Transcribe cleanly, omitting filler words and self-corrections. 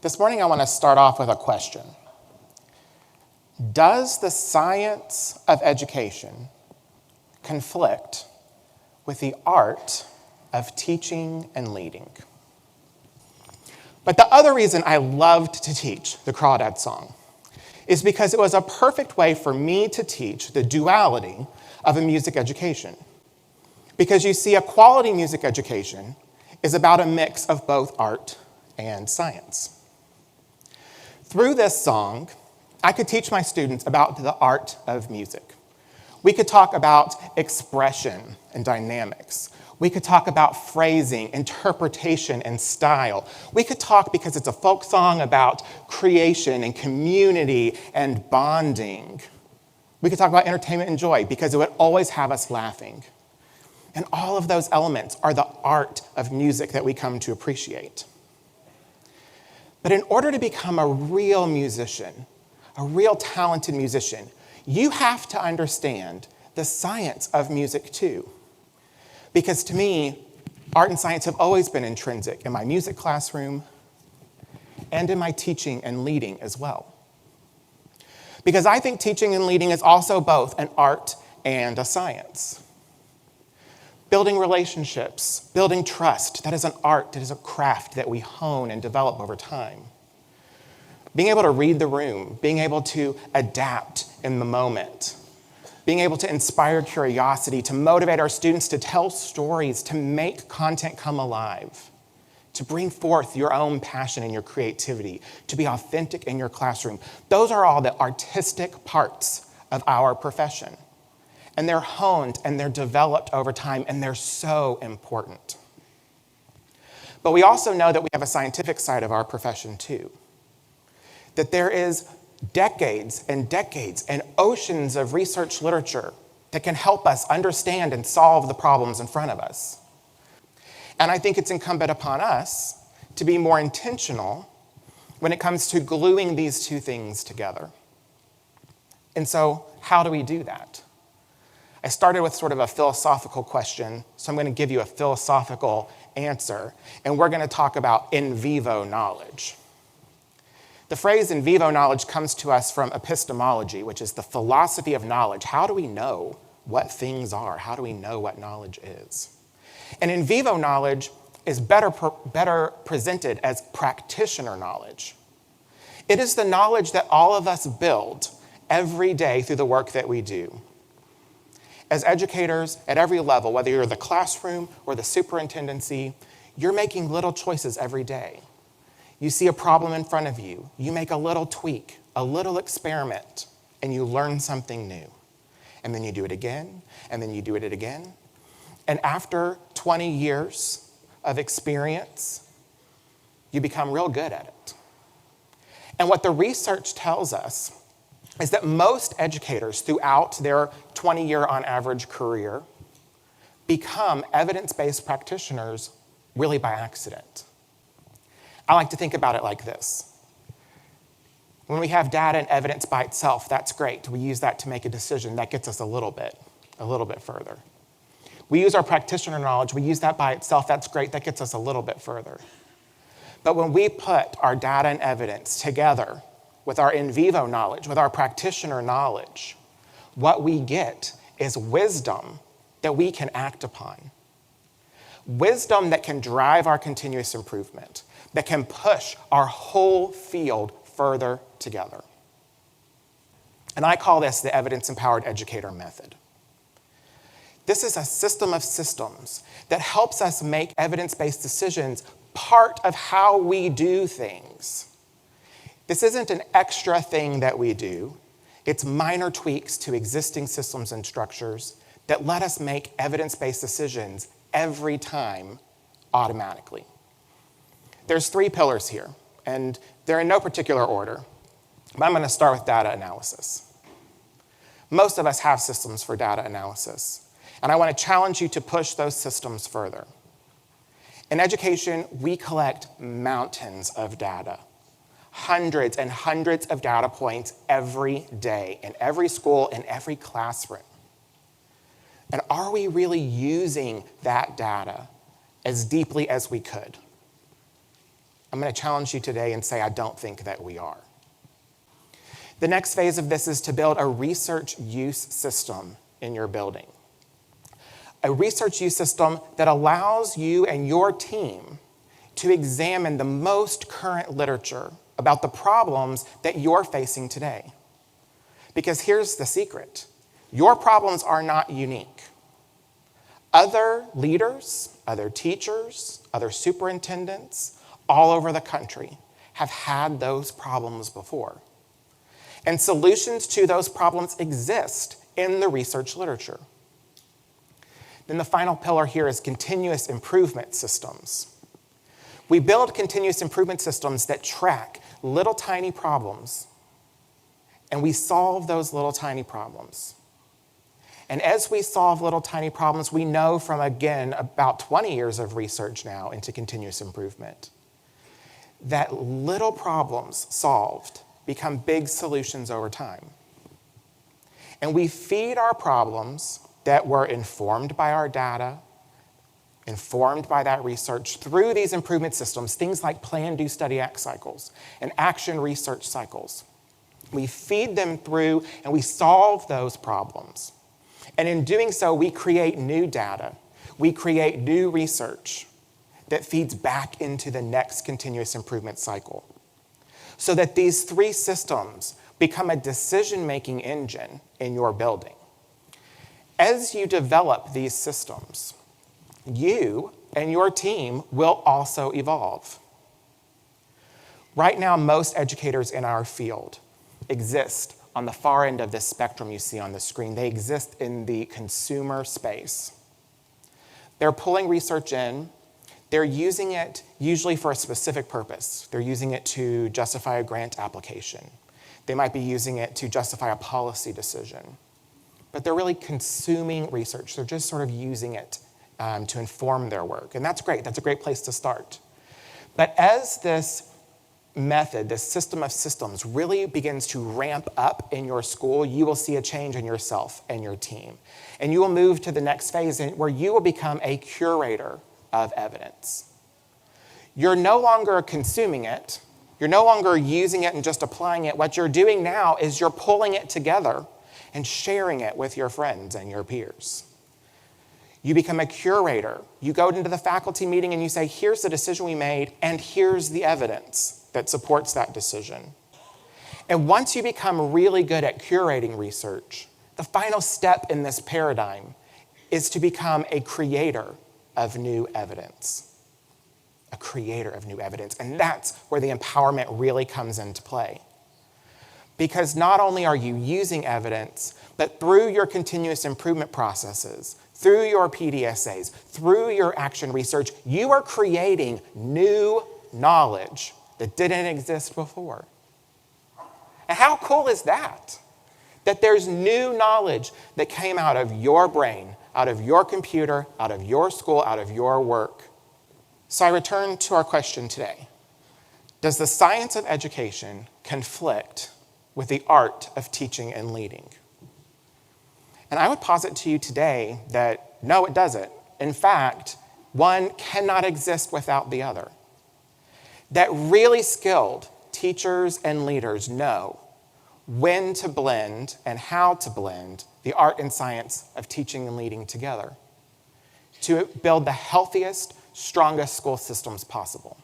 This morning I want to start off with a question. Does the science of education conflict with the art of teaching and leading? But the other reason I loved to teach the Crawdad song is because it was a perfect way for me to teach the duality of a music education. Because you see, a quality music education is about a mix of both art and science. Through this song, I could teach my students about the art of music. We could talk about expression and dynamics. We could talk about phrasing, interpretation, and style. We could talk, because it's a folk song, about creation and community and bonding. We could talk about entertainment and joy, because it would always have us laughing. And all of those elements are the art of music that we come to appreciate. But in order to become a real musician, a real talented musician, you have to understand the science of music too. Because to me, art and science have always been intrinsic in my music classroom and in my teaching and leading as well. Because I think teaching and leading is also both an art and a science. Building relationships, building trust, that is an art, that is a craft that we hone and develop over time. Being able to read the room, being able to adapt in the moment, being able to inspire curiosity, to motivate our students to tell stories, to make content come alive, to bring forth your own passion and your creativity, to be authentic in your classroom. Those are all the artistic parts of our profession. And they're honed and they're developed over time, and they're so important. But we also know that we have a scientific side of our profession too. That there is decades and decades and oceans of research literature that can help us understand and solve the problems in front of us. And I think it's incumbent upon us to be more intentional when it comes to gluing these two things together. And so, how do we do that? I started with sort of a philosophical question, so I'm going to give you a philosophical answer, and we're going to talk about in vivo knowledge. The phrase in vivo knowledge comes to us from epistemology, which is the philosophy of knowledge. How do we know what things are? How do we know what knowledge is? And in vivo knowledge is better presented as practitioner knowledge. It is the knowledge that all of us build every day through the work that we do. As educators at every level, whether you're the classroom or the superintendency, you're making little choices every day. You see a problem in front of you, you make a little tweak, a little experiment, and you learn something new. And then you do it again, and then you do it again. And after 20 years of experience, you become real good at it. And what the research tells us is that most educators throughout their 20-year on average career become evidence-based practitioners really by accident. I like to think about it like this. When we have data and evidence by itself, that's great. We use that to make a decision. That gets us a little bit further. We use our practitioner knowledge. We use that by itself. That's great. That gets us a little bit further. But when we put our data and evidence together with our in vivo knowledge, with our practitioner knowledge, what we get is wisdom that we can act upon. Wisdom that can drive our continuous improvement, that can push our whole field further together. And I call this the evidence-empowered educator method. This is a system of systems that helps us make evidence-based decisions part of how we do things. This isn't an extra thing that we do. It's minor tweaks to existing systems and structures that let us make evidence-based decisions every time automatically. There's 3 pillars here, and they're in no particular order, but I'm going to start with data analysis. Most of us have systems for data analysis, and I want to challenge you to push those systems further. In education, we collect mountains of data. Hundreds and hundreds of data points every day in every school, in every classroom. And are we really using that data as deeply as we could? I'm going to challenge you today and say I don't think that we are. The next phase of this is to build a research use system in your building. A research use system that allows you and your team to examine the most current literature about the problems that you're facing today. Because here's the secret. Your problems are not unique. Other leaders, other teachers, other superintendents all over the country have had those problems before. And solutions to those problems exist in the research literature. Then the final pillar here is continuous improvement systems. We build continuous improvement systems that track little tiny problems, and we solve those little tiny problems. And as we solve little tiny problems, we know from, again, about 20 years of research now into continuous improvement, that little problems solved become big solutions over time. And we feed our problems that were informed by our data, informed by that research through these improvement systems, things like plan, do, study, act cycles and action research cycles. We feed them through and we solve those problems. And in doing so, we create new data. We create new research that feeds back into the next continuous improvement cycle. So that these three systems become a decision-making engine in your building. As you develop these systems, you and your team will also evolve. Right now, most educators in our field exist on the far end of this spectrum you see on the screen. They exist in the consumer space. They're pulling research in. They're using it usually for a specific purpose. They're using it to justify a grant application. They might be using it to justify a policy decision. But they're really consuming research. They're just sort of using it to inform their work. And that's great. That's a great place to start. But as this method, this system of systems really begins to ramp up in your school, you will see a change in yourself and your team. And you will move to the next phase where you will become a curator of evidence. You're no longer consuming it. You're no longer using it and just applying it. What you're doing now is you're pulling it together and sharing it with your friends and your peers. You become a curator. You go into the faculty meeting and you say, here's the decision we made, and here's the evidence that supports that decision. And once you become really good at curating research, the final step in this paradigm is to become a creator of new evidence. A creator of new evidence. And that's where the empowerment really comes into play. Because not only are you using evidence, but through your continuous improvement processes, through your PDSAs, through your action research, you are creating new knowledge that didn't exist before. And how cool is that? That there's new knowledge that came out of your brain, out of your computer, out of your school, out of your work. So I return to our question today. Does the science of education conflict with the art of teaching and leading? And I would posit to you today that no, it doesn't. In fact, one cannot exist without the other. That really skilled teachers and leaders know when to blend and how to blend the art and science of teaching and leading together to build the healthiest, strongest school systems possible.